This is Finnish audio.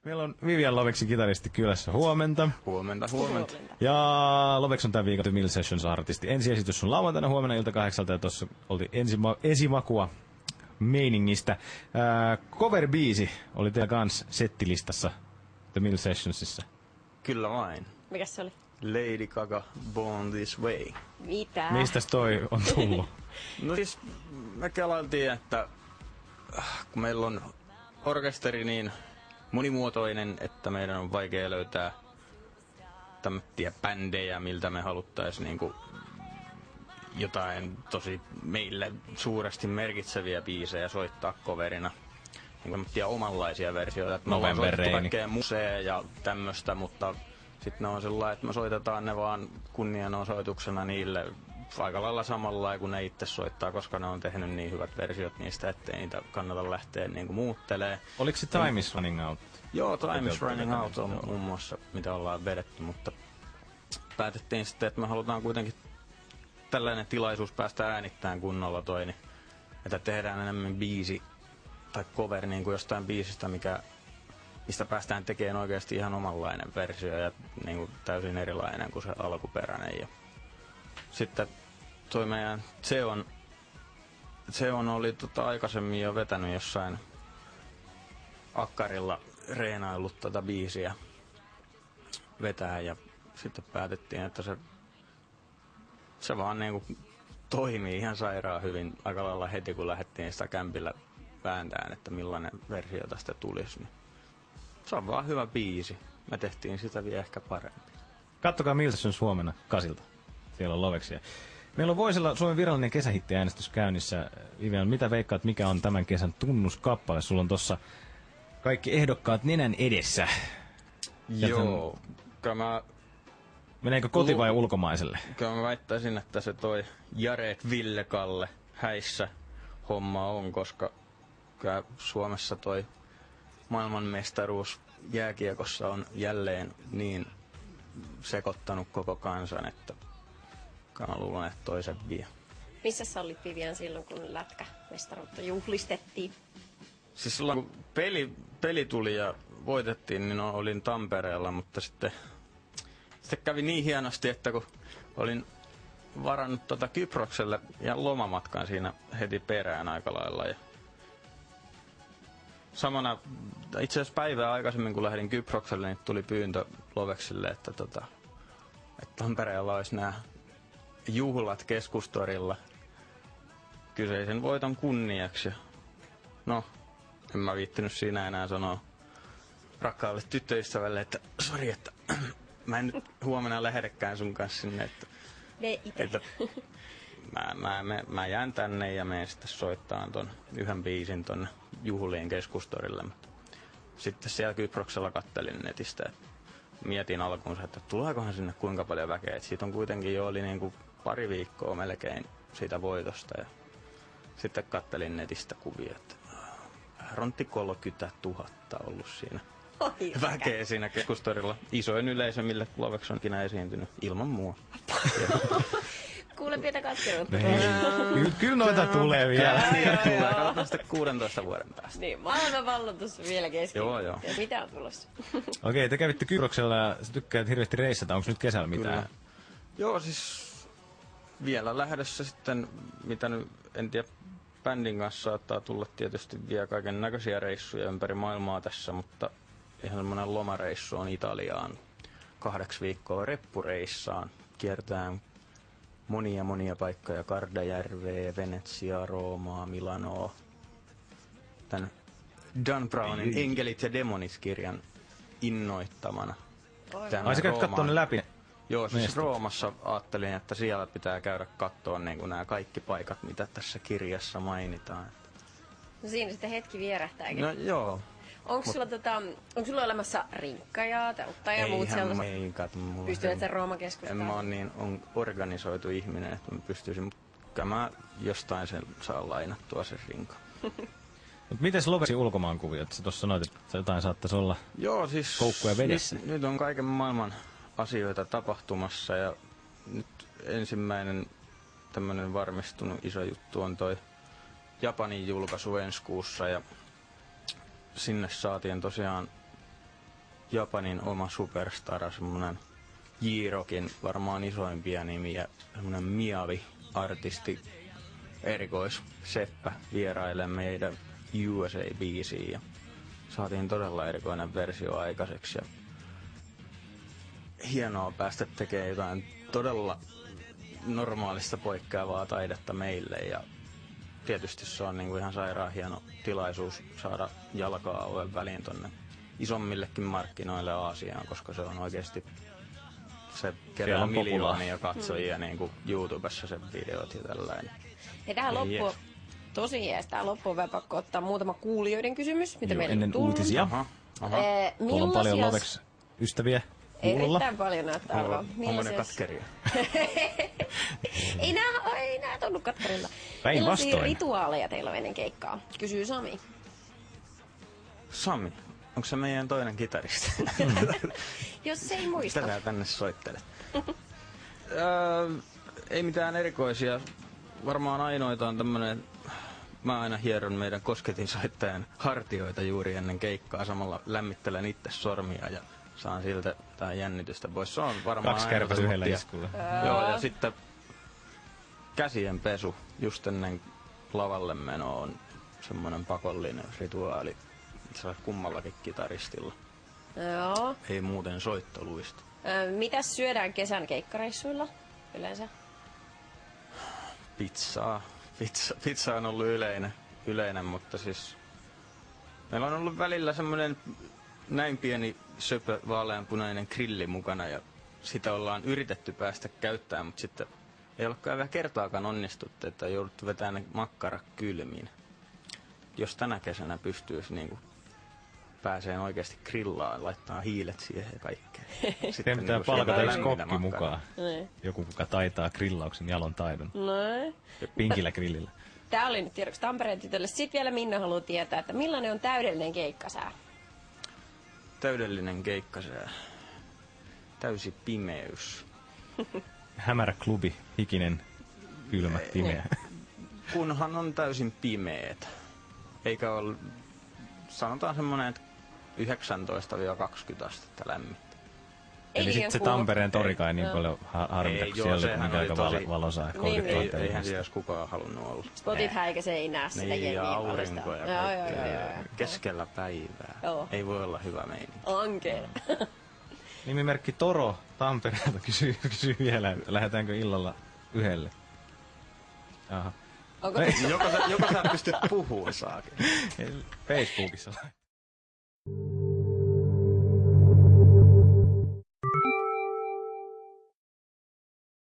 Meillä on Vivian Loveksin kitaristi kylässä. Huomenta. Huomenta. Ja Lovex on tämän viikon Mill Sessions-artisti. Ensiesitys on lauantaina huomenna ilta 8 ja tuossa oltiin esimakua meiningistä. Cover-biisi oli teillä kans settilistassa The Mill Sessionsissa. Kyllä vain. Mikäs se oli? Lady Gaga, Born This Way. Mitä? Mistäs toi on tullut? No siis me kelailtiin, että kun meillä on orkesteri niin monimuotoinen, että meidän on vaikea löytää tämmöisiä bändejä, miltä me haluttais niinku jotain tosi meille suuresti merkitseviä biisejä soittaa coverina. Niin omanlaisia versioita. Me ollaan soitettu kaikkea musea ja tämmöstä, mutta sitten ne on sellainen, että me soitetaan ne vaan kunnianosoituksena niille aika lailla samalla kuin ne itse soittaa, koska ne on tehnyt niin hyvät versiot niistä, ettei niitä kannata lähteä niinku muuttelee. Oliko se Time is Running Out? Joo, Time is Running Out on muun muassa, mitä ollaan vedetty, mutta päätettiin sitten, että me halutaan kuitenkin tällainen tilaisuus päästä äänittämään kunnolla toi, niin että tehdään enemmän biisi tai cover niin kuin jostain biisistä, mistä päästään tekemään oikeasti ihan omanlainen versio ja niin kuin täysin erilainen kuin se alkuperäinen. Ja sitten toi meidän Zeon oli aikaisemmin jo vetänyt jossain akkarilla reenaillut biisiä vetää ja sitten päätettiin, että se vaan niinku toimii ihan sairaan hyvin aika lailla heti kun lähdettiin sitä kämpillä vääntämään, että millainen versio tästä tulisi. Niin se on vaan hyvä biisi. Me tehtiin sitä vielä ehkä parempi. Kattokaa Mill Sessions huomenna 8. Siellä on Loveksia. Meillä on Voisella Suomen virallinen kesähittiäänestys käynnissä. Vivian, mitä veikkaat, mikä on tämän kesän tunnuskappale? Sulla on tossa kaikki ehdokkaat nenän edessä. Joo. Meneekö koti vai ulkomaiselle? Kyllä mä väittäisin, että se toi Jaret Villekalle häissä homma on, koska kyllä Suomessa toi maailmanmestaruus jääkiekossa on jälleen niin sekoittanut koko kansan, että mä luulen, että toisen vie. Missä sä olit, Vivian, silloin kun lätkämestaruutta juhlistettiin? Siis silloin kun peli tuli ja voitettiin, niin olin Tampereella, mutta sitten kävi niin hienosti, että kun olin varannut Kyprokselle ja lomamatkan siinä heti perään aika lailla. Ja samana, itse asiassa päivää aikaisemmin kun lähdin Kyprokselle, niin tuli pyyntö Loveksille, että Tampereella olisi nämä juhlat Keskustorilla kyseisen voiton kunniaksi. No, en mä viittinyt siinä enää sanoa rakkaalle tyttöystävälle, että sori, että mä en nyt huomenna lähdekään sun kanssa sinne, että mä jään tänne ja menen sitten soittaan ton yhden biisin tonne juhliin Keskustorille. Sitten siellä Kyproksella kattelin netistä, että mietin alkuunsa, että tuleekohan sinne kuinka paljon väkeä. Et siitä on kuitenkin jo oli niinku pari viikkoa melkein siitä voitosta ja sitten kattelin netistä kuvia, että rontti 30 000 ollut siinä. Väkeä siinä Keskustorilla. Isoin yleisö, mille Lovex onkin esiintynyt ilman mua. Kuule pientä katkeruutta. Kyllä noita tulee vielä. Tulee, katsotaan sitten 16 vuoden päästä. Niin, maailmanvalloitus vielä kesken. Joo. Ja mitä on tulossa? Okei, te kävitte Kyproksella ja sä tykkäät hirveästi reissata. Onko nyt kesällä mitään? Kyllä. Joo, siis vielä lähdössä sitten, mitä nyt en tiedä, bändin kanssa saattaa tulla tietysti vielä kaiken näköisiä reissuja ympäri maailmaa tässä, mutta ihan semmoinen lomareissu on Italiaan 8 viikkoa reppureissaan. Kiertään monia paikkoja, Kardajärveä, Venetsiaa, Roomaa, Milanoa. Tän Dan Brownin Enkelit ja Demonit-kirjan innoittamana. Ai sä käyt kattoo ne läpi? Joo, siis Roomassa ajattelin, että siellä pitää käydä kattoon niin nämä kaikki paikat, mitä tässä kirjassa mainitaan. No siinä sitten hetki vierähtääkin. No joo. Onko sulla olemassa rinkka ja teltta ja muut sellaiset? Ei, Pystyy sen Rooman keskustaan? En mä ole niin organisoitu ihminen, että mä pystyisin, mutta mä jostain sen saa lainattua sen rinkan. Mut mites Loveksin ulkomaankuviot? Sä tuossa sanoit, että jotain saattaisi olla koukkuja vedessä. Nyt on kaiken maailman asioita tapahtumassa ja nyt ensimmäinen tämmönen varmistunut iso juttu on toi Japanin julkaisu ensi kuussa ja sinne saatiin tosiaan Japanin oma superstara, semmonen J-Rockin varmaan isoimpia nimiä, semmonen Miavi-artisti, erikoisseppä vierailee meidän USA-biisiin ja saatiin todella erikoinen versio aikaiseksi ja hienoa päästä tekemään jotain todella normaalista poikkeavaa taidetta meille ja tietysti se on niinku ihan sairaan hieno tilaisuus saada jalkaa oven väliin tonne isommillekin markkinoille Aasiaan, koska se on oikeasti se kerää miljoonia katsojia niinku YouTubessa sen videot ja tällainen. Hei, tähän loppuun, tosi jees, tähän loppuun vielä pakko ottaa muutama kuulijoiden kysymys, mitä meillä ennen on tullut. uutisia. Tuolla on paljon Lovex-ystäviä kuulolla. Erittäin paljon näyttää olevan. Onko ne katkeria? ei nää tunnu katkerilla. Päinvastoin. Millaisia rituaaleja teillä on ennen keikkaa? Kysyy Sami. Sami, onko se meidän toinen kitaristi? Jos se ei muista. Tätä tänne soittelet. Ei mitään erikoisia. Varmaan ainoita on tämmönen, mä aina hieron meidän kosketinsoittajan hartioita juuri ennen keikkaa. Samalla lämmittelen itse sormia ja saan siltä tää jännitystä pois. Se on varmaan 2 kertaa yhdellä iskulla. Joo, ja sitten käsien pesu just ennen lavalle meno on semmonen pakollinen rituaali. Itse asiassa kummallakin kitaristilla. Joo. Ei muuten soittoluista. Mitäs syödään kesän keikkareissuilla yleensä? Pizzaa. Pizza on ollut yleinen, mutta siis meillä on ollut välillä semmoinen näin pieni söpö vaaleanpunainen grilli mukana ja sitä ollaan yritetty päästä käyttämään, mutta sitten ei olekaan vielä kertaakaan onnistuttu, että on jouduttu vetämään ne makkarat kylmiin. Jos tänä kesänä pystyisi niinku pääsee oikeasti grillaan, laittaa hiilet siihen ja kaikkea. Sitten pitää palkata yksi kokki makkara mukaan. Joku, kuka taitaa grillauksen jalon taidon. Noin. Pinkillä grillillä. Tää oli nyt tiedoksi Tampereen tytölle. Sitten vielä Minna haluaa tietää, että millainen on täydellinen keikkasää? Täydellinen keikkasää. Täysi pimeys. Hämärä klubi, hikinen, kylmä, pimeä. Kunhan on täysin pimeet. Eikä ole, sanotaan semmonen, että 19-20 astetta lämmintä. Eli sitten se Tampereen torikaan ei niin paljon harmita, kun siellä on aika valosaa, 30 000 Eihän siellä olisi kukaan halunnut olla. Spotit häikäs ei näe sitä Niin, jengiä ja aurinko ja kaikkea. Keskellä päivää. Joo. Ei voi olla hyvä meininki. Ankeen. Nimimerkki Toro Tampereelta kysyy vielä, että lähdetäänkö illalla yhdelle. Aha. Onko Joko sä pystyt puhumaan saakin? Facebookissa.